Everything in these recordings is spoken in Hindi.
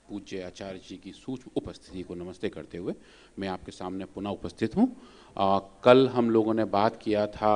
पूज्य आचार्य जी की सूक्ष्म उपस्थिति को नमस्ते करते हुए मैं आपके सामने पुनः उपस्थित हूँ। कल हम लोगों ने बात किया था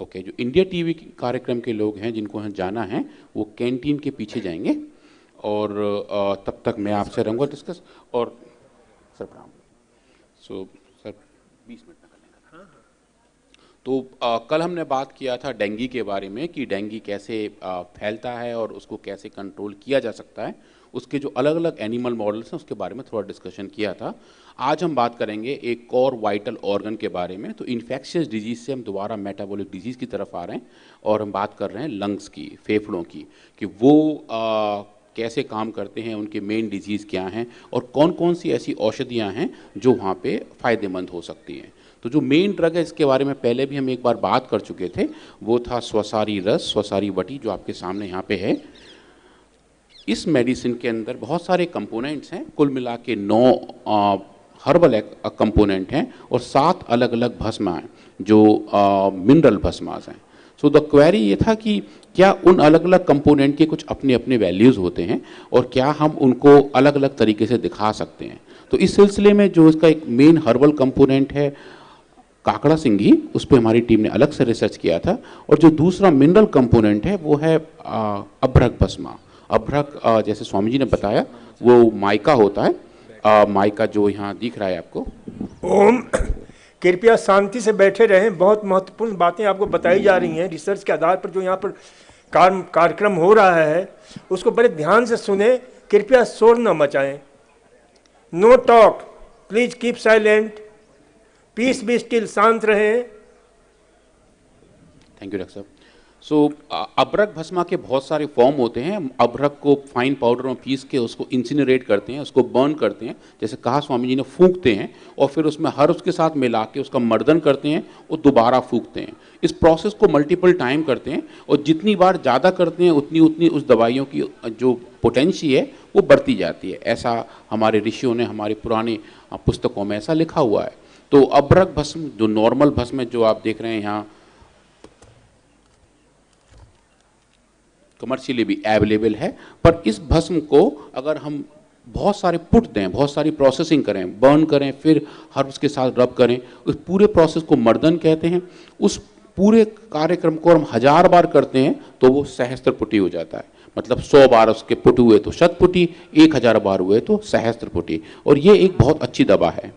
जो इंडिया टीवी कार्यक्रम के लोग हैं जिनको हम जाना है वो कैंटीन के पीछे जाएंगे और तब तक मैं आपसे रहूँगा डिस्कस। और सर प्रणाम। सर 20 मिनट में कर लेंगे। तो कल हमने बात किया था डेंगू के बारे में कि डेंगू कैसे फैलता है और उसको कैसे कंट्रोल किया जा सकता है, उसके जो अलग अलग एनिमल मॉडल्स हैं उसके बारे में थोड़ा डिस्कशन किया था। आज हम बात करेंगे एक और वाइटल ऑर्गन के बारे में। तो इन्फेक्शियस डिजीज़ से हम दोबारा मेटाबॉलिक डिजीज़ की तरफ आ रहे हैं और हम बात कर रहे हैं लंग्स की, फेफड़ों की, कि वो कैसे काम करते हैं, उनके मेन डिजीज़ क्या हैं और कौन कौन सी ऐसी औषधियाँ हैं जो वहाँ पे फ़ायदेमंद हो सकती हैं। तो जो मेन ड्रग है इसके बारे में पहले भी हम एक बार बात कर चुके थे, वो था स्वसारी रस, स्वसारी वटी, जो आपके सामने यहाँ पे है। इस मेडिसिन के अंदर बहुत सारे कंपोनेंट्स हैं, कुल मिला के 9 हर्बल कंपोनेंट हैं और 7 अलग अलग भस्म हैं जो मिनरल भस्मास हैं। सो द क्वेरी ये था कि क्या उन अलग अलग कंपोनेंट के कुछ अपने अपने वैल्यूज़ होते हैं और क्या हम उनको अलग अलग तरीके से दिखा सकते हैं। तो इस सिलसिले में जो इसका एक मेन हर्बल कंपोनेंट है काकड़ा सिंघी, उस पर हमारी टीम ने अलग से रिसर्च किया था। और जो दूसरा मिनरल कंपोनेंट है वो है अभ्रक भस्मा। अभ्रक जैसे स्वामी जी ने बताया वो माइका होता है, माइका जो यहाँ दिख रहा है आपको। ओम, कृपया शांति से बैठे रहें। बहुत महत्वपूर्ण बातें आपको बताई जा रही हैं रिसर्च के आधार पर। जो यहाँ पर कार्यक्रम हो रहा है उसको बड़े ध्यान से सुने। कृपया शोर न मचाएं। No talk, please keep silent, peace be still, शांत रहें। थैंक यू डॉक्टर साहब। सो अभ्रक भस्मा के बहुत सारे फॉर्म होते हैं। अभ्रक को फाइन पाउडर में पीस के उसको इंसिनरेट करते हैं, उसको बर्न करते हैं, जैसे कहा स्वामी जी ने, फूंकते हैं और फिर उसमें हर उसके साथ मिला के उसका मर्दन करते हैं और दोबारा फूंकते हैं। इस प्रोसेस को मल्टीपल टाइम करते हैं और जितनी बार ज़्यादा करते हैं उतनी उतनी उस दवाइयों की जो पोटेंशी है वो बढ़ती जाती है। ऐसा हमारे ऋषियों ने, हमारे पुराने पुस्तकों में ऐसा लिखा हुआ है। तो अभ्रक भस्म जो नॉर्मल भस्म है जो आप देख रहे हैं यहाँ, कमर्शियली भी अवेलेबल है, पर इस भस्म को अगर हम बहुत सारे पुट दें, बहुत सारी प्रोसेसिंग करें, बर्न करें, फिर हर्ब्स के साथ रब करें, उस पूरे प्रोसेस को मर्दन कहते हैं। उस पूरे कार्यक्रम को हम 1000 बार करते हैं तो वो सहस्त्र पुटी हो जाता है। मतलब 100 बार उसके पुट हुए तो शतपुटी, 1000 बार हुए तो सहस्त्र पुटी। और ये एक बहुत अच्छी दवा है।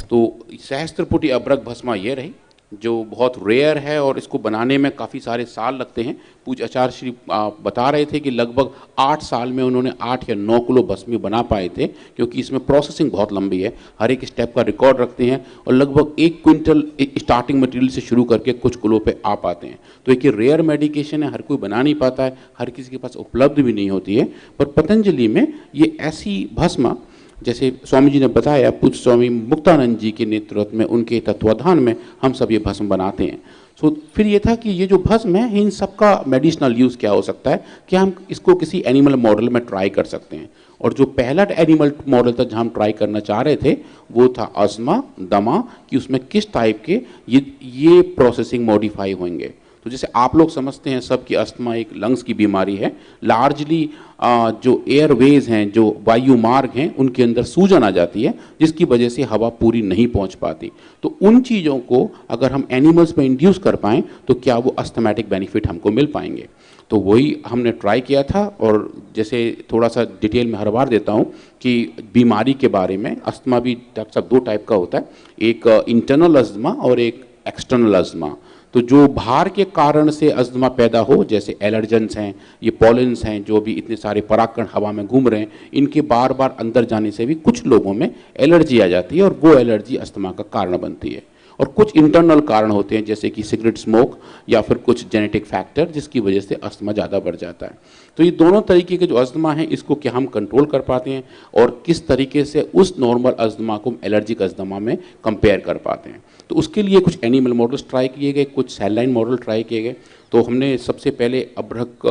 तो सहस्त्रपुटी अभ्रक भस्मा ये रही जो बहुत रेयर है और इसको बनाने में काफ़ी सारे साल लगते हैं। पूज्य आचार्य श्री बता रहे थे कि लगभग 8 साल में उन्होंने 8 या 9 किलो भस्मी बना पाए थे, क्योंकि इसमें प्रोसेसिंग बहुत लंबी है, हर एक स्टेप का रिकॉर्ड रखते हैं और लगभग 1 क्विंटल स्टार्टिंग मटेरियल से शुरू करके कुछ किलो पे आ पाते हैं। तो एक रेयर मेडिकेशन है, हर कोई बना नहीं पाता है, हर किसी के पास उपलब्ध भी नहीं होती है। पर पतंजलि में ये ऐसी भस्मा, जैसे स्वामी जी ने बताया, पूज्य स्वामी मुक्तानंद जी के नेतृत्व में, उनके तत्वाधान में हम सब ये भस्म बनाते हैं। सो फिर ये था कि ये जो भस्म है इन सब का मेडिसिनल यूज़ क्या हो सकता है, क्या हम इसको किसी एनिमल मॉडल में ट्राई कर सकते हैं। और जो पहला एनिमल मॉडल था जहाँ हम ट्राई करना चाह रहे थे वो था अस्थमा, दमा, कि उसमें किस टाइप के ये प्रोसेसिंग मॉडिफाई होंगे। तो जैसे आप लोग समझते हैं सब कि अस्थमा एक लंग्स की बीमारी है। लार्जली जो एयरवेज हैं, जो वायु मार्ग हैं, उनके अंदर सूजन आ जाती है जिसकी वजह से हवा पूरी नहीं पहुंच पाती। तो उन चीज़ों को अगर हम एनिमल्स में इंड्यूस कर पाएँ तो क्या वो अस्थमेटिक बेनिफिट हमको मिल पाएंगे। तो वही हमने ट्राई किया था। और जैसे थोड़ा सा डिटेल में हर बार देता हूँ कि बीमारी के बारे में, अस्थमा भी डॉक्टर साहब 2 टाइप का होता है, एक इंटरनल अस्थमा और एक एक्सटर्नल अस्थमा। तो जो बाहर के कारण से अस्थमा पैदा हो, जैसे एलर्जेंस हैं, ये पॉलेंस हैं, जो भी इतने सारे परागकण हवा में घूम रहे हैं, इनके बार बार अंदर जाने से भी कुछ लोगों में एलर्जी आ जाती है और वो एलर्जी अस्थमा का कारण बनती है। और कुछ इंटरनल कारण होते हैं जैसे कि सिगरेट स्मोक या फिर कुछ जेनेटिक फैक्टर जिसकी वजह से अस्थमा ज़्यादा बढ़ जाता है। तो ये दोनों तरीके के जो अस्थमा हैं इसको क्या हम कंट्रोल कर पाते हैं और किस तरीके से उस नॉर्मल अस्थमा को एलर्जिक अस्थमा में कंपेयर कर पाते हैं। तो उसके लिए कुछ एनिमल मॉडल्स ट्राई किए गए, कुछ सेल लाइन मॉडल ट्राई किए गए। तो हमने सबसे पहले अभ्रक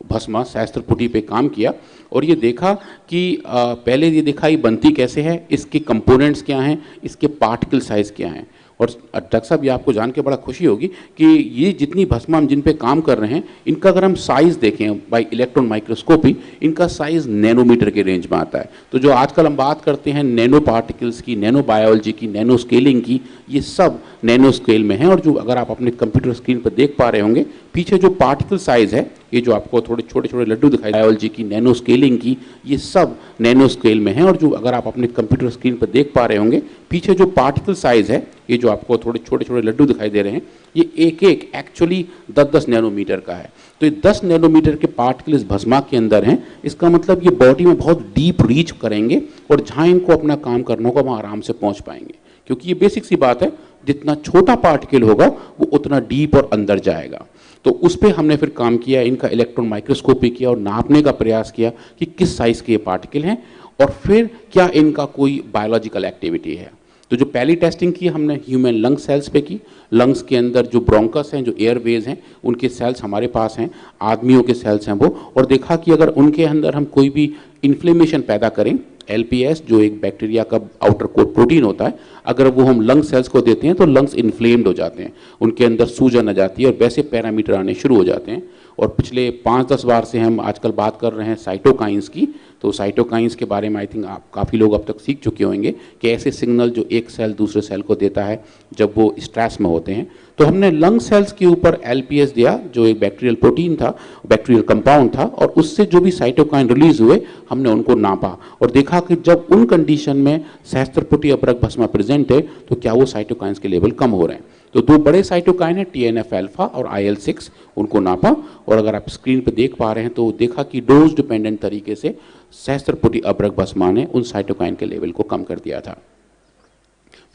भस्मा सहस्त्रपुटी पे काम किया और ये देखा कि पहले ये देखा ये बनती कैसे है, इसके कंपोनेंट्स क्या हैं, इसके पार्टिकल साइज़ क्या हैं। और डॉक्टर साहब ये आपको जान के बड़ा खुशी होगी कि ये जितनी भस्म हम जिन पे काम कर रहे हैं, इनका अगर हम साइज़ देखें बाई इलेक्ट्रॉन माइक्रोस्कोपी, इनका साइज़ नैनोमीटर के रेंज में आता है। तो जो आजकल हम बात करते हैं नैनो पार्टिकल्स की, नैनो बायोलॉजी की, नैनो स्केलिंग की, ये सब नैनो स्केल में है। और जो अगर आप अपने कंप्यूटर स्क्रीन पर देख पा रहे होंगे, पीछे जो पार्टिकल साइज़ है, ये जो आपको थोड़े छोटे छोटे लड्डू दिखाई, बायोलॉजी की, नैनो स्केलिंग की, ये सब नैनो स्केल में है। और जो अगर आप अपने कंप्यूटर स्क्रीन पर देख पा रहे होंगे, पीछे जो पार्टिकल साइज़ है, ये जो आपको थोड़े छोटे छोटे लड्डू दिखाई दे रहे हैं, ये एक एक एक्चुअली 10-10 नैनोमीटर का है। तो ये 10 नैनोमीटर के पार्टिकल इस भस्मा के अंदर हैं। इसका मतलब ये बॉडी में बहुत डीप रीच करेंगे और जहाँ इनको अपना काम करना होगा वहाँ आराम से पहुँच पाएंगे, क्योंकि ये बेसिक सी बात है, जितना छोटा पार्टिकल होगा वो उतना डीप और अंदर जाएगा। तो उस पर हमने फिर काम किया, इनका इलेक्ट्रॉन माइक्रोस्कोपी किया और नापने का प्रयास किया कि किस साइज़ के ये पार्टिकल हैं और फिर क्या इनका कोई बायोलॉजिकल एक्टिविटी है। तो जो पहली टेस्टिंग की हमने ह्यूमन लंग सेल्स पे की। लंग्स के अंदर जो ब्रोंकस हैं, जो एयरवेज हैं, उनके सेल्स हमारे पास हैं, आदमियों के सेल्स हैं वो, और देखा कि अगर उनके अंदर हम कोई भी इन्फ्लेमेशन पैदा करें, LPS जो एक बैक्टीरिया का आउटर कोट प्रोटीन होता है, अगर वो हम लंग सेल्स को देते हैं तो लंग्स इन्फ्लेम्ड हो जाते हैं, उनके अंदर सूजन आ जाती है और वैसे पैरामीटर आने शुरू हो जाते हैं। और पिछले 5-10 बार से हम आजकल बात कर रहे हैं साइटोकाइंस की। तो साइटोकाइंस के बारे में आई थिंक आप काफ़ी लोग अब तक सीख चुके होंगे कि ऐसे सिग्नल जो एक सेल दूसरे सेल को देता है जब वो स्ट्रेस में होते हैं। तो हमने लंग सेल्स के ऊपर LPS दिया, जो एक बैक्टीरियल प्रोटीन था, बैक्टीरियल कंपाउंड था, और उससे जो भी साइटोकाइन रिलीज हुए हमने उनको नापा और देखा कि जब उन कंडीशन में सहस्त्रपुटी अपरक भस्मा प्रेजेंट है तो क्या वो साइटोकाइंस के लेवल कम हो रहे हैं। तो दो बड़े साइटोकाइन है, TNF अल्फा और IL-6, उनको नापा और अगर आप स्क्रीन पर देख पा रहे हैं तो देखा कि डोज डिपेंडेंट तरीके से सहस्त्रपुटी अपरक भस्मा ने उन साइटोकाइन के लेवल को कम कर दिया था।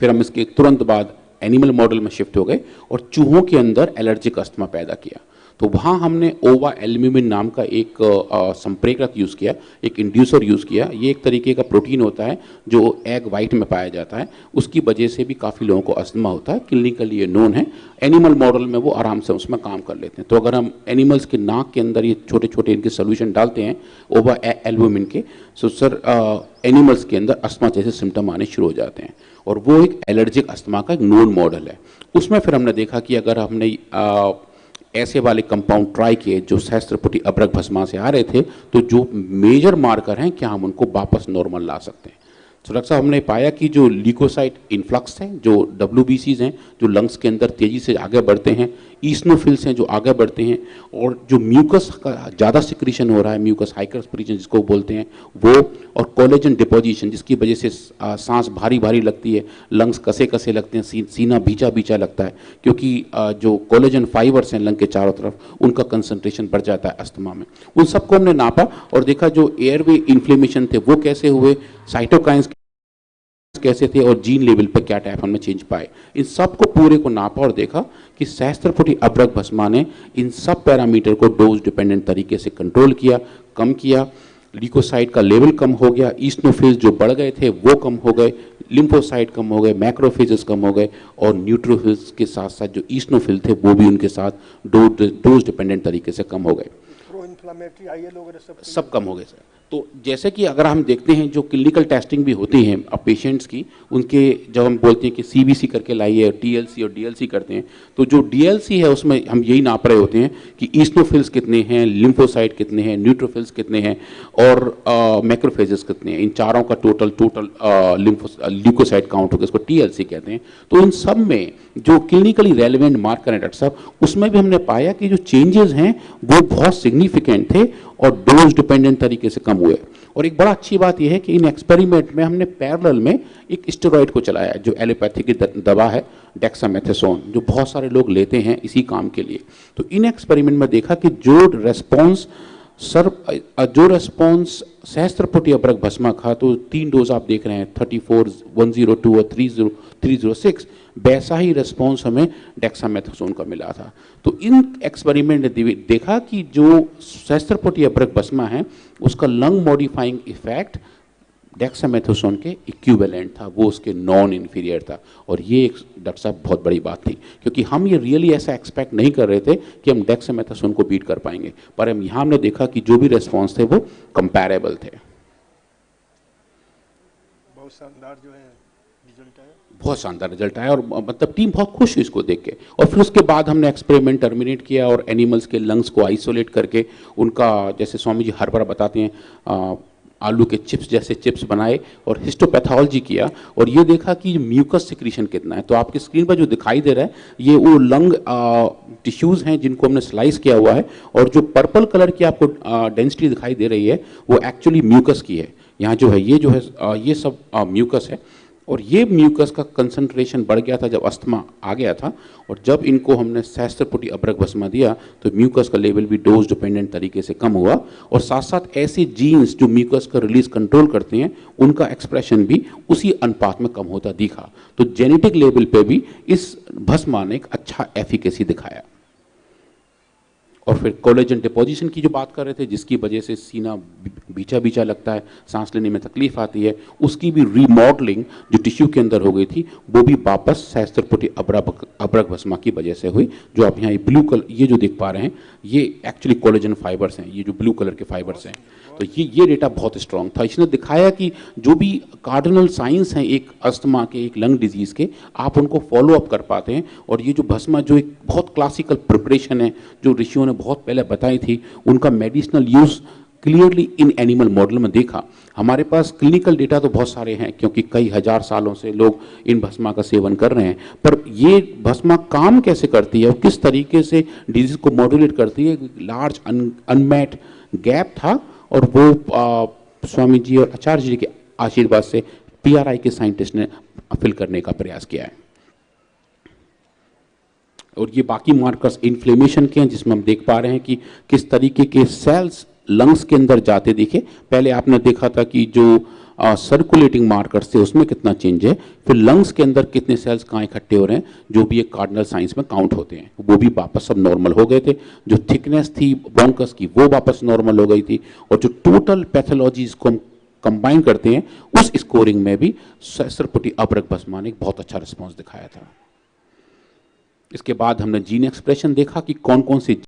फिर हम इसके तुरंत बाद एनिमल मॉडल में शिफ्ट हो गए और चूहों के अंदर एलर्जिक अस्थमा पैदा किया। तो वहाँ हमने ओवा एल्ब्यूमिन नाम का एक संप्रेरक यूज़ किया, एक इंड्यूसर यूज़ किया। ये एक तरीके का प्रोटीन होता है जो एग वाइट में पाया जाता है, उसकी वजह से भी काफ़ी लोगों को अस्थमा होता है, क्लिनिकली ये नोन है। एनिमल मॉडल में वो आराम से उसमें काम कर लेते हैं। तो अगर हम एनिमल्स के नाक के अंदर ये छोटे छोटे इनके सोल्यूशन डालते हैं ओवा एल्ब्यूमिन के, तो सर एनिमल्स के अंदर अस्थमा जैसे सिम्टम आने शुरू हो जाते हैं और वो एक एलर्जिक अस्थमा का एक नोन मॉडल है। उसमें फिर हमने देखा कि अगर हमने ऐसे वाले कंपाउंड ट्राई किए जो सहस्त्रपुटी अपरक भस्मा से आ रहे थे, तो जो मेजर मार्कर हैं क्या हम उनको वापस नॉर्मल ला सकते हैं। तो डॉक्टर साहब हमने पाया कि जो ल्यूकोसाइट इन्फ्लक्स हैं, जो WBCs हैं, जो लंग्स के अंदर तेज़ी से आगे बढ़ते हैं, ईस्नोफिल्स हैं जो आगे बढ़ते हैं, और जो म्यूकस का ज़्यादा सिक्रीशन हो रहा है, म्यूकस हाइपरस्पिरेशन जिसको बोलते हैं वो, और कोलेजन डिपोजिशन जिसकी वजह से सांस भारी भारी लगती है, लंग्स कसे कसे लगते हैं, सीना भीचा भीचा लगता है, क्योंकि जो कोलेजन फाइबर्स हैं लंग के चारों तरफ उनका कंसंट्रेशन बढ़ जाता है अस्थमा में। उन सबको हमने नापा और देखा जो एयरवे इन्फ्लेमेशन थे वो कैसे हुए, साइटोकाइंस कैसे थे और जीन लेवल पे क्या टाइप हमने चेंज पाए। इन सब को पूरे को नापा और देखा कि सहस्त्रपुटी अपरक भस्मा ने इन सब पैरामीटर को डोज डिपेंडेंट तरीके से कंट्रोल किया, कम किया। ल्यूकोसाइट का लेवल कम हो गया, ईस्नोफिल्स जो बढ़ गए थे वो कम हो गए, लिम्फोसाइट कम हो गए, मैक्रोफेजेस कम हो गए, और न्यूट्रोफिल्स के साथ साथ जो ईस्नोफिल थे वो भी उनके साथ डोज डिपेंडेंट तरीके से कम हो गए, सब कम हो गए सर। तो जैसे कि अगर हम देखते हैं जो क्लिनिकल टेस्टिंग भी होती हैं अब पेशेंट्स की, उनके जब हम बोलते हैं कि CBC करके लाइए, TLC और DLC करते हैं, तो जो DLC है उसमें हम यही नाप रहे होते हैं कि ईस्नोफिल्स कितने हैं, लिम्फोसाइट कितने हैं, न्यूट्रोफिल्स कितने हैं और मैक्रोफेजेस कितने हैं। इन चारों का टोटल ल्यूकोसाइट काउंट होगा, इसको TLC कहते हैं। तो इन सब में जो क्लिनिकली रेलिवेंट मार्कर हैं डॉक्टर साहब, उसमें भी हमने पाया कि जो चेंजेस हैं वो बहुत सिग्निफिकेंट थे और डोज डिपेंडेंट तरीके से कम हुए। और एक बड़ा अच्छी बात यह है कि इन एक्सपेरिमेंट में हमने पैरेलल में एक स्टेरॉइड को चलाया जो एलोपैथी की दवा है डेक्सामेथासोन, जो बहुत सारे लोग लेते हैं इसी काम के लिए। तो इन एक्सपेरिमेंट में देखा कि जो रेस्पॉन्स सहस्त्रपुटी अपरक भस्मा का, तो 3 डोज आप देख रहे हैं 34, 102 और 306, वैसा ही रिस्पॉन्स हमें डेक्सामेथासोन का मिला था। तो इन एक्सपेरिमेंट ने देखा कि जो सहस्त्रपुटी अपरक भस्मा है उसका लंग मॉडिफाइंग इफेक्ट डेक्सामेथासोन के इक्विवेलेंट था, वो उसके नॉन इन्फीरियर था। और ये एक डॉक्टर साहब बहुत बड़ी बात थी, क्योंकि हम ये रियली ऐसा एक्सपेक्ट नहीं कर रहे थे कि हम डेक्सामेथासोन को बीट कर पाएंगे, पर हम यहाँ हमने देखा कि जो भी रेस्पॉन्स थे वो कंपैरेबल थे। बहुत शानदार जो है रिजल्ट है। बहुत शानदार रिजल्ट आया और मतलब टीम बहुत खुश हुई इसको देख के। और फिर उसके बाद हमने एक्सपेरिमेंट टर्मिनेट किया और एनिमल्स के लंग्स को आइसोलेट करके उनका, जैसे स्वामी जी हर बार बताते हैं, आलू के चिप्स जैसे चिप्स बनाए और हिस्टोपैथोलॉजी किया और ये देखा कि म्यूकस सिक्रीशन कितना है। तो आपकी स्क्रीन पर जो दिखाई दे रहा है ये वो लंग टिश्यूज़ हैं जिनको हमने स्लाइस किया हुआ है, और जो पर्पल कलर की आपको डेंसिटी दिखाई दे रही है वो एक्चुअली म्यूकस की है। यहाँ जो है ये सब म्यूकस है, और ये म्यूकस का कंसंट्रेशन बढ़ गया था जब अस्थमा आ गया था, और जब इनको हमने सहस्त्रपुटी अब्रक भस्मा दिया तो म्यूकस का लेवल भी डोज डिपेंडेंट तरीके से कम हुआ, और साथ साथ ऐसे जीन्स जो म्यूकस का रिलीज कंट्रोल करते हैं उनका एक्सप्रेशन भी उसी अनुपात में कम होता दिखा। तो जेनेटिक लेवल पे भी इस भस्मा ने एक अच्छा एफिकेसी दिखाया। और फिर कोलेजन डिपोजिशन की जो बात कर रहे थे, जिसकी वजह से सीना बीचा बीचा लगता है, सांस लेने में तकलीफ आती है, उसकी भी रीमॉडलिंग जो टिश्यू के अंदर हो गई थी वो भी वापस सहस्त्रपुटी अब्रक भस्मा की वजह से हुई। जो आप यहाँ ब्लू कलर ये जो देख पा रहे हैं ये एक्चुअली कोलेजन फाइबर्स हैं, ये जो ब्लू कलर के फाइबर्स हैं। तो ये डेटा बहुत स्ट्रांग था। इसने दिखाया कि जो भी कार्डिनल साइंस हैं एक अस्थमा के, एक लंग डिजीज़ के, आप उनको फॉलो अप कर पाते हैं। और ये जो भस्मा जो एक बहुत क्लासिकल प्रिपरेशन है जो ऋषियों ने बहुत पहले बताई थी, उनका medicinal use clearly in animal model में देखा। हमारे पास क्लिनिकल डेटा तो बहुत सारे हैं क्योंकि कई हजार सालों से लोग इन भस्मा का सेवन कर रहे हैं, पर ये भस्मा काम कैसे करती है और किस तरीके से डिजीज को मॉड्यूलेट करती है, लार्ज अनमेट गैप था। और वो स्वामी जी और आचार्य जी के आशीर्वाद से पीआरआई के साइंटिस्ट ने फिल करने का प्रयास किया है। और ये बाकी मार्कर्स इन्फ्लेमेशन के हैं जिसमें हम देख पा रहे हैं कि किस तरीके के सेल्स लंग्स के अंदर जाते दिखे। पहले आपने देखा था कि जो सर्कुलेटिंग मार्कर्स थे उसमें कितना चेंज है, फिर लंग्स के अंदर कितने सेल्स कहाँ इकट्ठे हो रहे हैं, जो भी एक कार्डिनल साइंस में काउंट होते हैं, वो भी वापस सब नॉर्मल हो गए थे। जो थिकनेस थी ब्रोंकस की वो वापस नॉर्मल हो गई थी, और जो टोटल पैथोलॉजीज को हम कंबाइन करते हैं उस स्कोरिंग में भी सहस्त्रपुटी अब्रक भस्मा ने एक बहुत अच्छा रिस्पॉन्स दिखाया था। इसके बाद हमने जीन एक्सप्रेशन देखा कि कौन कौन से